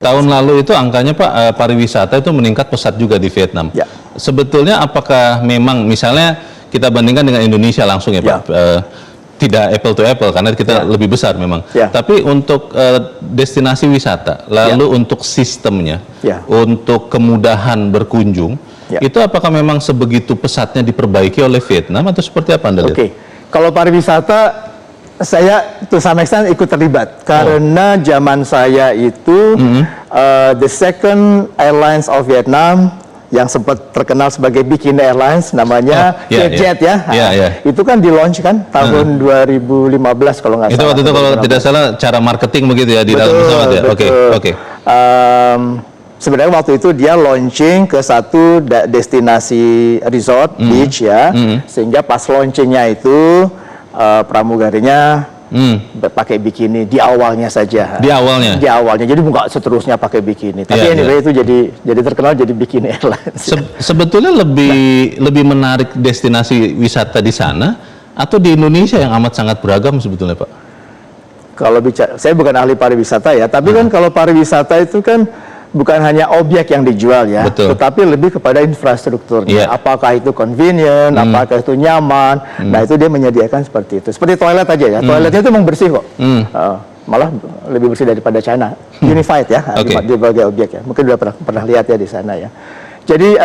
Tahun lalu itu angkanya Pak, pariwisata itu meningkat pesat juga di Vietnam. Ya. Sebetulnya apakah memang misalnya kita bandingkan dengan Indonesia langsung ya Pak, tidak apple to apple karena kita lebih besar memang. Tapi untuk destinasi wisata, lalu untuk sistemnya, untuk kemudahan berkunjung, itu apakah memang sebegitu pesatnya diperbaiki oleh Vietnam atau seperti apa Anda lihat? Oke, kalau pariwisata saya to some extent ikut terlibat karena zaman saya itu the second airlines of Vietnam yang sempat terkenal sebagai Bikini Airlines namanya Vietjet itu kan di launch kan tahun 2015 kalau nggak salah. Itu waktu itu kalau tidak salah cara marketing begitu ya di dalam pesawat ya. Oke. Sebenarnya waktu itu dia launching ke satu destinasi resort beach ya, sehingga pas launchingnya itu pramugarinya pakai bikini di awalnya saja. Di awalnya, jadi nggak seterusnya pakai bikini. Tapi anyway itu jadi terkenal jadi Bikini Airlines. Sebetulnya lebih menarik destinasi wisata di sana atau di Indonesia yang amat sangat beragam sebetulnya Pak? Kalau bicara, saya bukan ahli pariwisata ya, tapi kan kalau pariwisata itu kan bukan hanya objek yang dijual ya, tetapi lebih kepada infrastrukturnya. Apakah itu convenient, apakah itu nyaman. Nah itu dia menyediakan seperti itu. Seperti toilet aja ya, toiletnya itu memang bersih kok. Malah lebih bersih daripada China. Unified ya, di berbagai objek ya. Mungkin sudah pernah lihat ya di sana ya. Jadi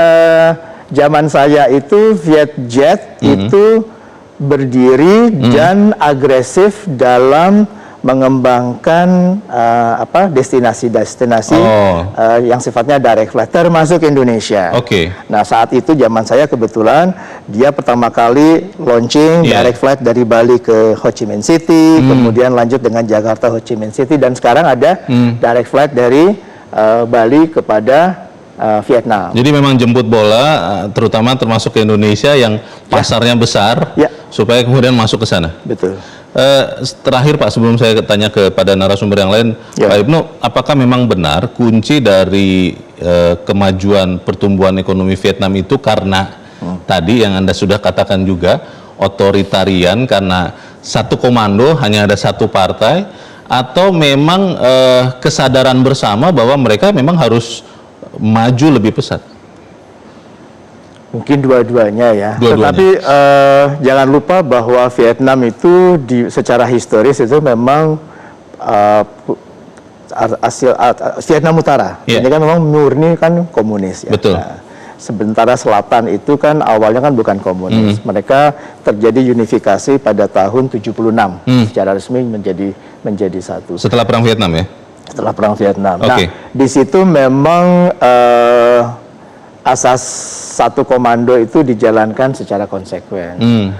zaman saya itu Vietjet itu berdiri dan agresif dalam mengembangkan destinasi-destinasi yang sifatnya direct flight termasuk Indonesia. Nah saat itu zaman saya kebetulan dia pertama kali launching direct flight dari Bali ke Ho Chi Minh City, kemudian lanjut dengan Jakarta Ho Chi Minh City, dan sekarang ada direct flight dari Bali kepada Vietnam. Jadi memang jemput bola, terutama termasuk ke Indonesia yang pasarnya besar, supaya kemudian masuk ke sana. Betul. Terakhir Pak, sebelum saya tanya kepada narasumber yang lain, Pak Ibnu, apakah memang benar kunci dari kemajuan pertumbuhan ekonomi Vietnam itu karena tadi yang Anda sudah katakan juga otoritarian, karena satu komando, hanya ada satu partai, atau memang kesadaran bersama bahwa mereka memang harus maju lebih pesat? Mungkin dua-duanya ya. Tetapi jangan lupa bahwa Vietnam itu secara historis itu memang Vietnam Utara. Ini kan memang murni kan komunis ya. Nah, sementara selatan itu kan awalnya kan bukan komunis. Mereka terjadi unifikasi pada tahun 76 secara resmi menjadi satu. Setelah perang Vietnam ya? Setelah perang Vietnam. Nah, di situ memang asas satu komando itu dijalankan secara konsekuen.